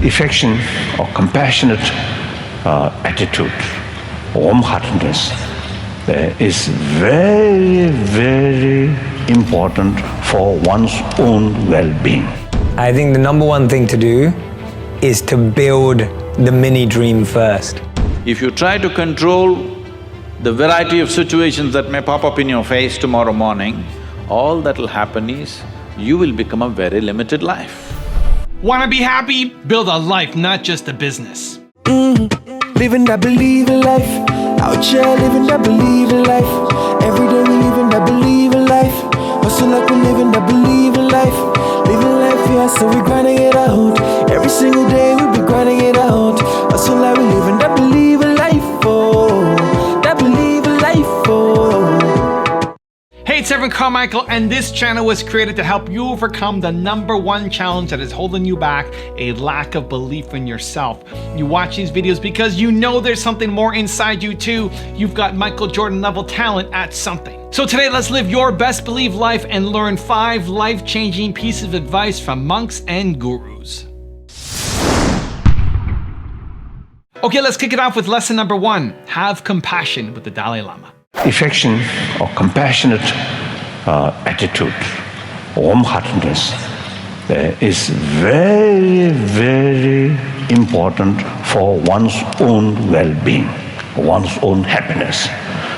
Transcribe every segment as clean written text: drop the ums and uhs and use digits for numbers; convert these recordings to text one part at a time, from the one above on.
affection or compassionate attitude, warm-heartedness is very, very important for one's own well-being. I think the number one thing to do is to build the mini dream first. If you try to control the variety of situations that may pop up in your face tomorrow morning, all that'll happen is you will become a very limited life. Want to be happy? Build a life, not just a business. Living that believing life, out here living that believing life. Every day we living that believing life. Hustle like we living that believing life. Living life, yeah, so we grinding it out. Every single day we be grinding it out. Hustle like we living that believing life, oh, that believing life, oh. Hey, it's Evan Carmichael, and this channel was created to help you overcome the #1 challenge that is holding you back, a lack of belief in yourself. You watch these videos because you know there's something more inside you too. You've got Michael Jordan level talent at something. So today, let's live your best believe life and learn 5 life-changing pieces of advice from monks and gurus. Okay, let's kick it off with lesson number 1. Have compassion with the Dalai Lama. Affection or compassionate attitude, warm-heartedness is very, very important for one's own well-being, one's own happiness.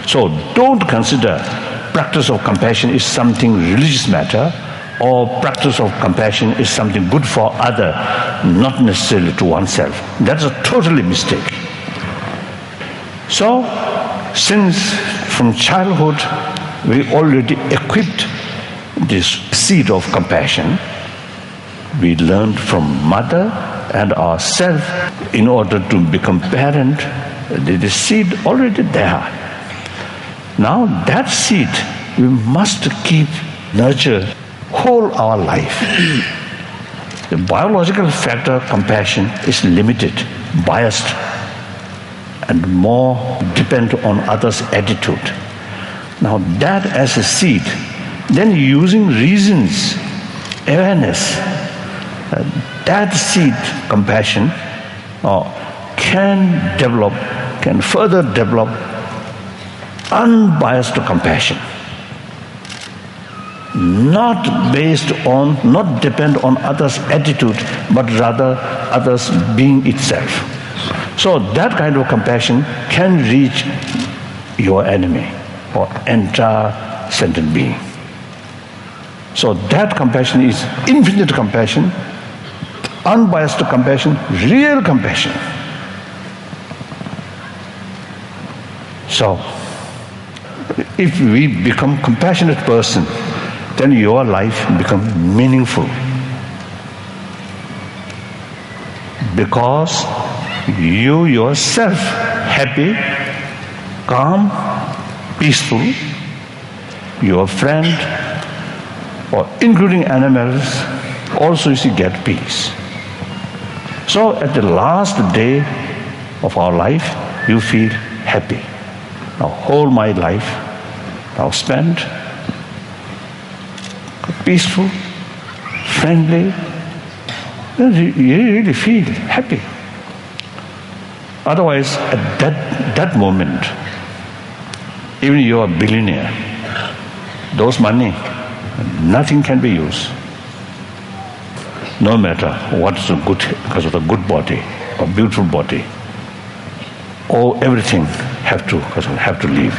So don't consider practice of compassion is something religious matter, or practice of compassion is something good for other, not necessarily to oneself. That's a totally mistake. So, since from childhood we already equipped this seed of compassion, we learned from mother and ourselves in order to become parent, the seed already there. Now that seed we must keep nurture whole our life. The biological factor compassion is limited, biased, and more depend on others' attitude. Now that as a seed, then using reasons, awareness, that seed, compassion, can further develop unbiased compassion. Not based on, not depend on others' attitude, but rather others' being itself. So that kind of compassion can reach your enemy or entire sentient being. So that compassion is infinite compassion, unbiased compassion, real compassion. So if we become compassionate person, then your life becomes meaningful. Because you yourself happy, calm, peaceful, your friend, or including animals, also you get peace. So at the last day of our life, you feel happy. Now whole my life now spent peaceful, friendly, you really feel happy. Otherwise, at that moment, even you are a billionaire, those money, nothing can be used. No matter what's a good, because of a good body or beautiful body, or everything have to leave.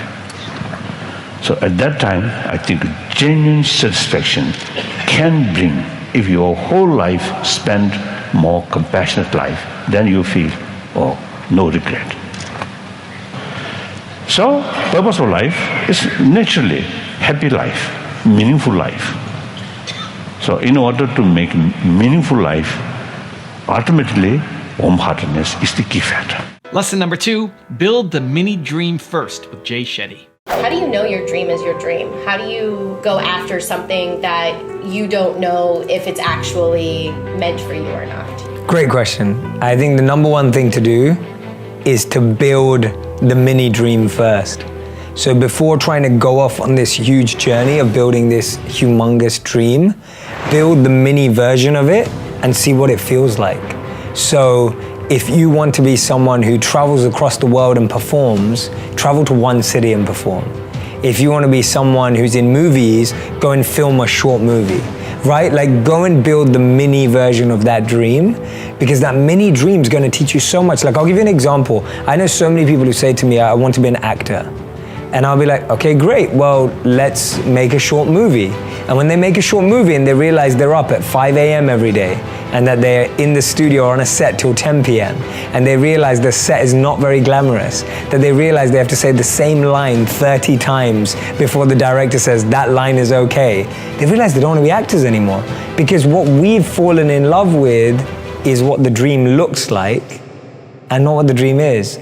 So at that time, I think genuine satisfaction can bring, if your whole life spent more compassionate life, then you feel, no regret. So, purpose of life is naturally happy life, meaningful life. So, in order to make meaningful life, ultimately, warm-heartedness is the key factor. Lesson number 2, build the mini dream first with Jay Shetty. How do you know your dream is your dream? How do you go after something that you don't know if it's actually meant for you or not? Great question. I think the number one thing to do is to build the mini dream first. So before trying to go off on this huge journey of building this humongous dream, build the mini version of it and see what it feels like. So if you want to be someone who travels across the world and performs, travel to one city and perform. If you want to be someone who's in movies, go and film a short movie, right? Like, go and build the mini version of that dream, because that mini dream is going to teach you so much. Like, I'll give you an example. I know so many people who say to me, I want to be an actor. And I'll be like, okay, great, well, let's make a short movie. And when they make a short movie and they realize they're up at 5 a.m. every day, and that they're in the studio or on a set till 10 p.m., and they realize the set is not very glamorous, that they realize they have to say the same line 30 times before the director says that line is okay, they realize they don't want to be actors anymore. Because what we've fallen in love with is what the dream looks like and not what the dream is.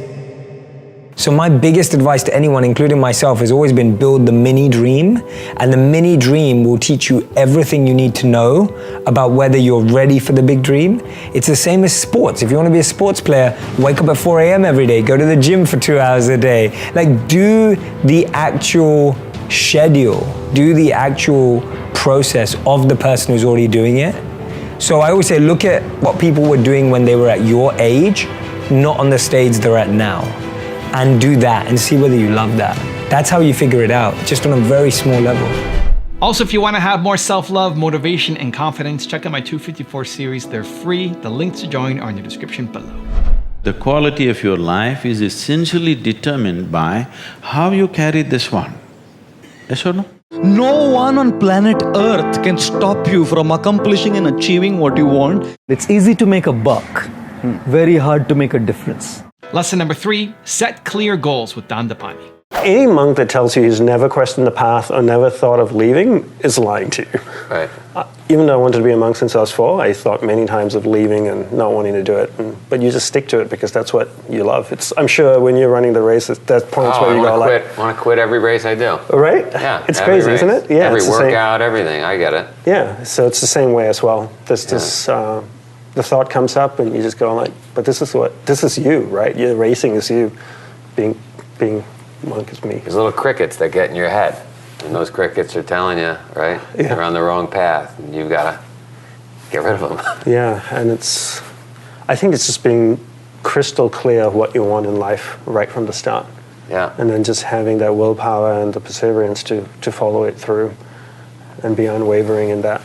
So my biggest advice to anyone, including myself, has always been build the mini dream, and the mini dream will teach you everything you need to know about whether you're ready for the big dream. It's the same as sports. If you want to be a sports player, wake up at 4 a.m. every day, go to the gym for 2 hours a day. Like, do the actual schedule, do the actual process of the person who's already doing it. So I always say, look at what people were doing when they were at your age, not on the stage they're at now. And do that and see whether you love that. That's how you figure it out, just on a very small level. Also, if you want to have more self-love, motivation, and confidence, check out my 254 series. They're free. The links to join are in the description below. The quality of your life is essentially determined by how you carry this one. Yes or no? No one on planet Earth can stop you from accomplishing and achieving what you want. It's easy to make a buck, very hard to make a difference. Lesson number 3, set clear goals with Dandapani. Any monk that tells you he's never questioned the path or never thought of leaving is lying to you. Right. Even though I wanted to be a monk since I was 4, I thought many times of leaving and not wanting to do it. But you just stick to it because that's what you love. I'm sure when you're running the race, there's points where you go like... I want to quit every race I do. Right? Yeah. It's crazy, race. isn't it? Yeah. Every workout, everything. I get it. Yeah. So it's the same way as well. There's this... the thought comes up and you just go like, but this is you, right? Your racing is you. Being monk is me. There's little crickets that get in your head. And those crickets are telling you, right? Yeah. You're on the wrong path and you've got to get rid of them. Yeah, and I think it's just being crystal clear of what you want in life right from the start. Yeah. And then just having that willpower and the perseverance to follow it through and be unwavering in that.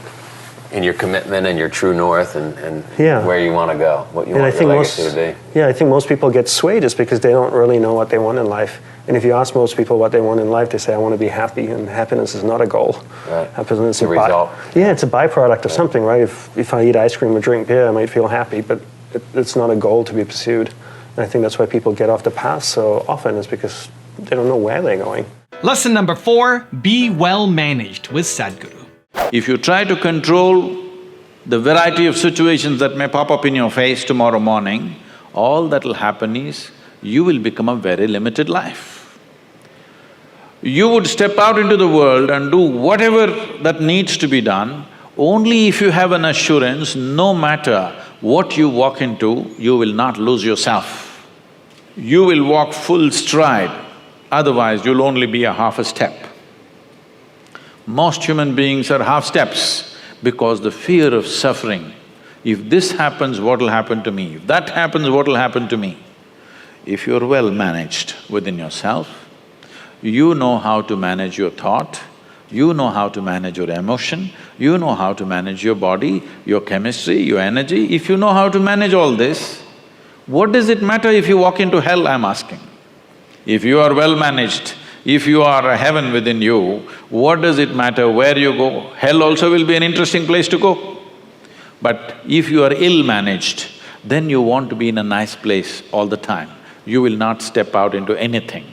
In your commitment and your true north and Yeah. where you want to go, what you And want your legacy to be. Yeah, I think most people get swayed just because they don't really know what they want in life. And if you ask most people what they want in life, they say, I want to be happy, and happiness is not a goal. Right. Happiness is a result. Yeah, it's a byproduct of something, right? If I eat ice cream or drink beer, I might feel happy, but it's not a goal to be pursued. And I think that's why people get off the path so often, is because they don't know where they're going. Lesson number 4, be well managed with Sadhguru. If you try to control the variety of situations that may pop up in your face tomorrow morning, all that'll happen is you will become a very limited life. You would step out into the world and do whatever that needs to be done only if you have an assurance, no matter what you walk into, you will not lose yourself. You will walk full stride, otherwise you'll only be a half a step. Most human beings are half steps because the fear of suffering. If this happens, what'll happen to me? If that happens, what'll happen to me? If you're well managed within yourself, you know how to manage your thought, you know how to manage your emotion, you know how to manage your body, your chemistry, your energy. If you know how to manage all this, what does it matter if you walk into hell, I'm asking? If you are well managed, if you are a heaven within you, what does it matter where you go? Hell also will be an interesting place to go. But if you are ill-managed, then you want to be in a nice place all the time. You will not step out into anything.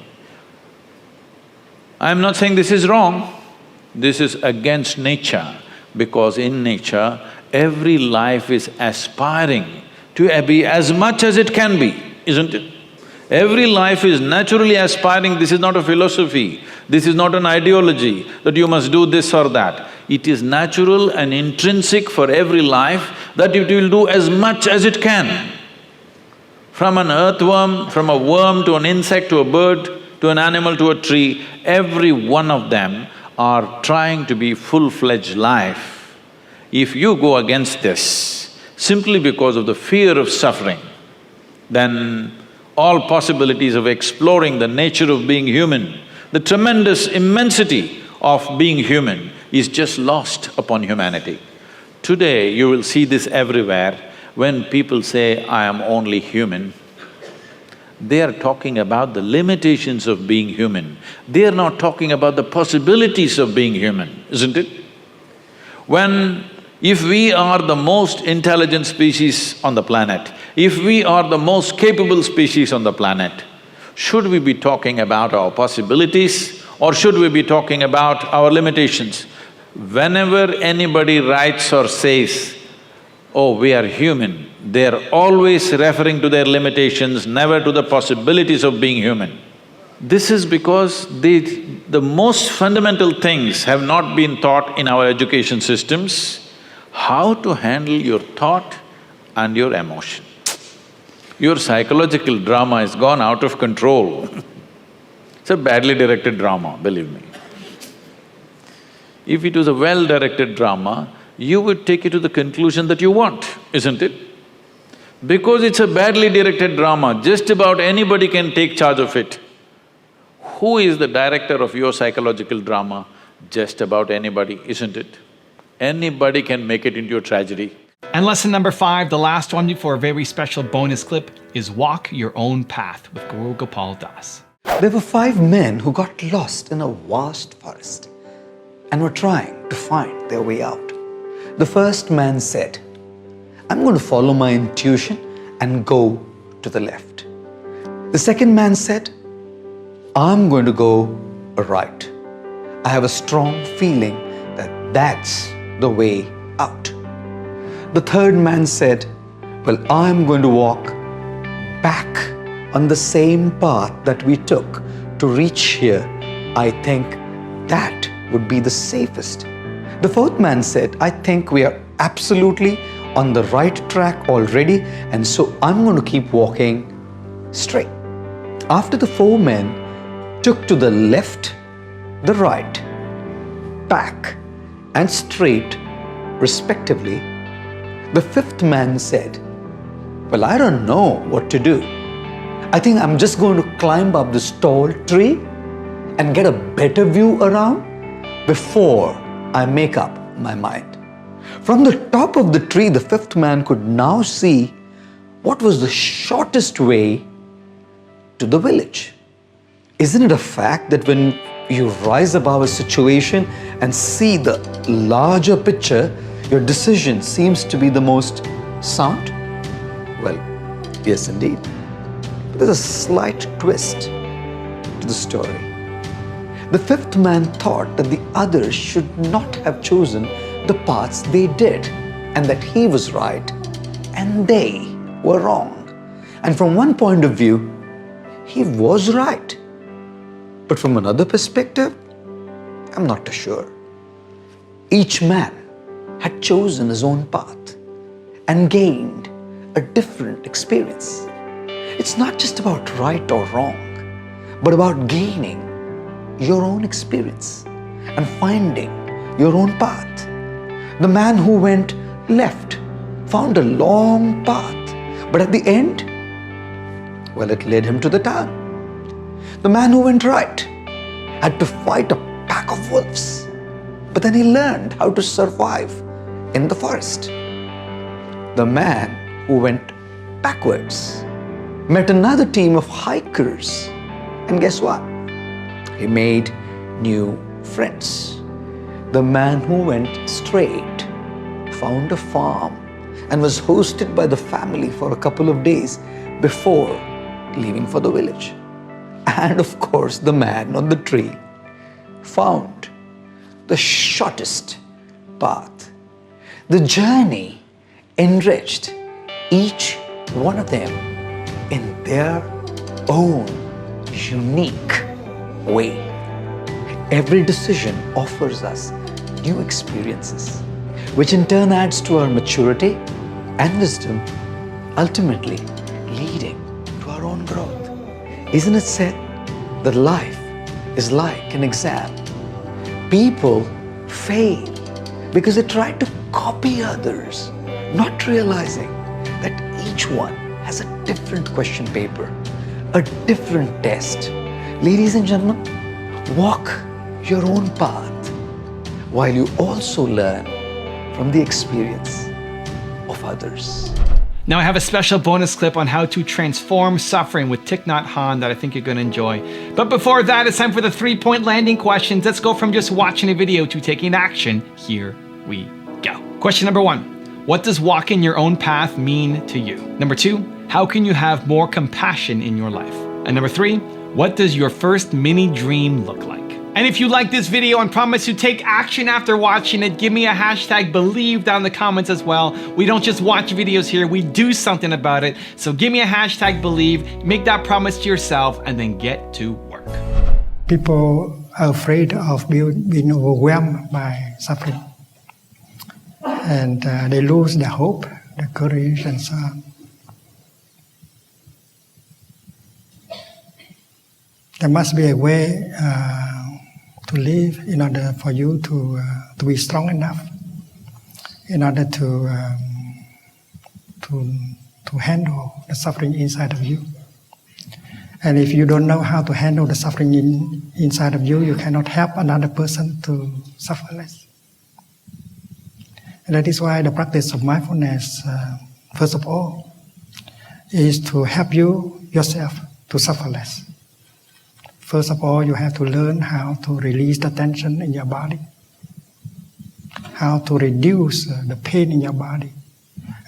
I'm not saying this is wrong, this is against nature, because in nature, every life is aspiring to be as much as it can be, isn't it? Every life is naturally aspiring. This is not a philosophy, this is not an ideology that you must do this or that. It is natural and intrinsic for every life that it will do as much as it can. From an earthworm, from a worm to an insect to a bird, to an animal to a tree, every one of them are trying to be full-fledged life. If you go against this, simply because of the fear of suffering, then all possibilities of exploring the nature of being human, the tremendous immensity of being human is just lost upon humanity. Today, you will see this everywhere. When people say, I am only human, they are talking about the limitations of being human. They are not talking about the possibilities of being human, isn't it? If we are the most intelligent species on the planet, if we are the most capable species on the planet, should we be talking about our possibilities or should we be talking about our limitations? Whenever anybody writes or says, oh, we are human, they are always referring to their limitations, never to the possibilities of being human. This is because the most fundamental things have not been taught in our education systems, how to handle your thought and your emotion. Your psychological drama has gone out of control. It's a badly directed drama, believe me. If it was a well-directed drama, you would take it to the conclusion that you want, isn't it? Because it's a badly directed drama, just about anybody can take charge of it. Who is the director of your psychological drama? Just about anybody, isn't it? Anybody can make it into a tragedy. And lesson number 5, the last one for a very special bonus clip, is walk your own path with Guru Gopal Das. There were 5 men who got lost in a vast forest and were trying to find their way out. The first man said, I'm going to follow my intuition and go to the left. The second man said, I'm going to go right. I have a strong feeling that that's the way out. The third man said, well, I'm going to walk back on the same path that we took to reach here. I think that would be the safest. The fourth man said, I think we are absolutely on the right track already, and so I'm going to keep walking straight. After the 4 men took to the left, the right, back and straight respectively, the 5th man said, well, I don't know what to do. I think I'm just going to climb up this tall tree and get a better view around before I make up my mind. From the top of the tree, the 5th man could now see what was the shortest way to the village. Isn't it a fact that when you rise above a situation and see the larger picture, your decision seems to be the most sound? Well, yes indeed. But there's a slight twist to the story. The 5th man thought that the others should not have chosen the paths they did, and that he was right and they were wrong. And from one point of view, he was right. But from another perspective, I'm not too sure. Each man had chosen his own path and gained a different experience. It's not just about right or wrong, but about gaining your own experience and finding your own path. The man who went left found a long path, but at the end, well, it led him to the town. The man who went right had to fight a pack of wolves, but then he learned how to survive in the forest. The man who went backwards met another team of hikers, and guess what? He made new friends. The man who went straight found a farm and was hosted by the family for a couple of days before leaving for the village. And of course, the man on the tree found the shortest path. The journey enriched each one of them in their own unique way. Every decision offers us new experiences, which in turn adds to our maturity and wisdom, ultimately leading to our own growth. Isn't it said that life is like an exam? People fail because they try to copy others not realizing that each one has a different question paper, a different test. Ladies and gentlemen, walk your own path while you also learn from the experience of others. Now I have a special bonus clip on how to transform suffering with Thich Nhat Hanh that I think you're going to enjoy. But before that, it's time for the 3-point landing questions. Let's go from just watching a video to taking action. Here we go. Question number 1. What does walking your own path mean to you? Number 2. How can you have more compassion in your life? And number 3. What does your first mini dream look like? And if you like this video and promise to take action after watching it, give me a hashtag believe down in the comments as well. We don't just watch videos here, we do something about it. So give me a hashtag believe, make that promise to yourself, and then get to work. People are afraid of being overwhelmed by suffering. And they lose their hope, their courage, and so on. There must be a way to live in order for you to be strong enough, in order to handle the suffering inside of you. And if you don't know how to handle the suffering inside of you, you cannot help another person to suffer less. And that is why the practice of mindfulness, first of all, is to help you yourself to suffer less. First of all, you have to learn how to release the tension in your body, how to reduce the pain in your body.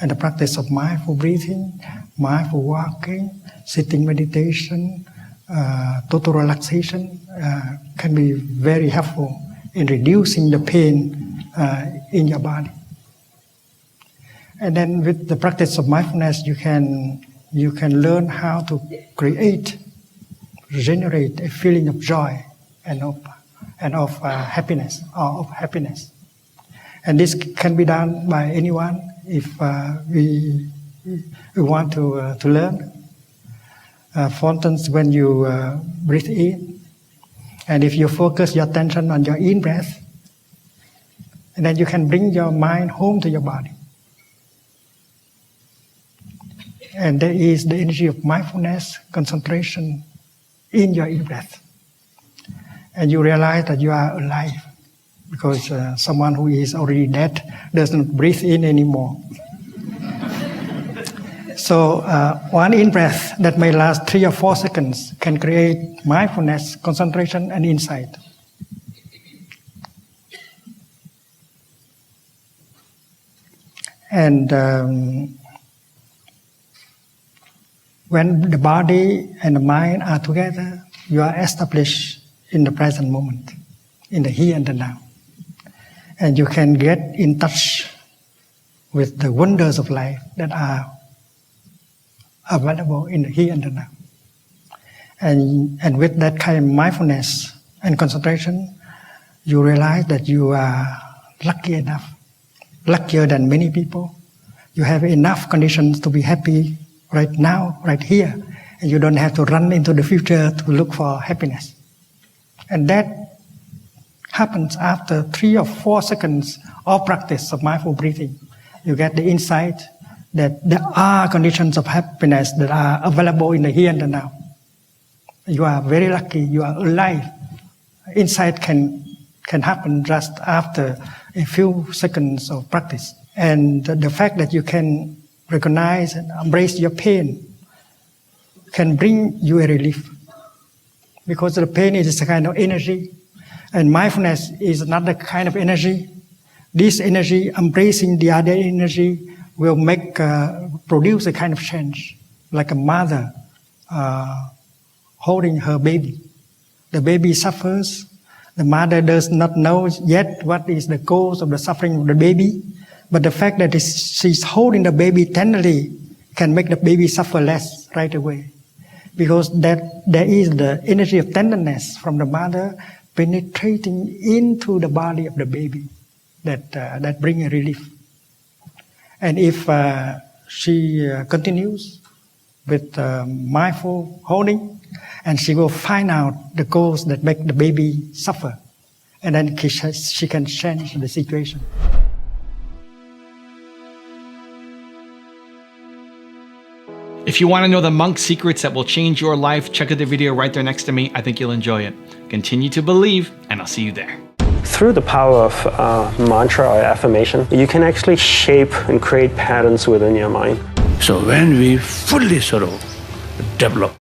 And the practice of mindful breathing, mindful walking, sitting meditation, total relaxation can be very helpful in reducing the pain in your body. And then with the practice of mindfulness, you can learn how to generate a feeling of joy and of happiness, or of happiness. And this can be done by anyone if we want to learn. For instance, when you breathe in, and if you focus your attention on your in breath, and then you can bring your mind home to your body. And there is the energy of mindfulness, concentration in your in-breath. And you realize that you are alive, because someone who is already dead doesn't breathe in anymore. So one in-breath that may last 3 or 4 seconds can create mindfulness, concentration, and insight. And when the body and the mind are together, you are established in the present moment, in the here and the now. And you can get in touch with the wonders of life that are available in the here and the now. And with that kind of mindfulness and concentration, you realize that you are lucky enough, luckier than many people. You have enough conditions to be happy right now, right here, and you don't have to run into the future to look for happiness. And that happens after 3 or 4 seconds of practice of mindful breathing. You get the insight that there are conditions of happiness that are available in the here and the now. You are very lucky, you are alive. Insight can happen just after a few seconds of practice. And the fact that you can recognize and embrace your pain can bring you a relief, because the pain is a kind of energy and mindfulness is another kind of energy. This energy, embracing the other energy, will produce a kind of change, like a mother holding her baby. The baby suffers. The mother does not know yet what is the cause of the suffering of the baby. But the fact that she's holding the baby tenderly can make the baby suffer less right away. Because there is the energy of tenderness from the mother penetrating into the body of the baby that brings a relief. And if she continues with mindful holding, and she will find out the cause that makes the baby suffer. And then she can change the situation. If you want to know the monk secrets that will change your life, check out the video right there next to me. I think you'll enjoy it. Continue to believe, and I'll see you there. Through the power of mantra or affirmation, you can actually shape and create patterns within your mind. So when we fully sort of develop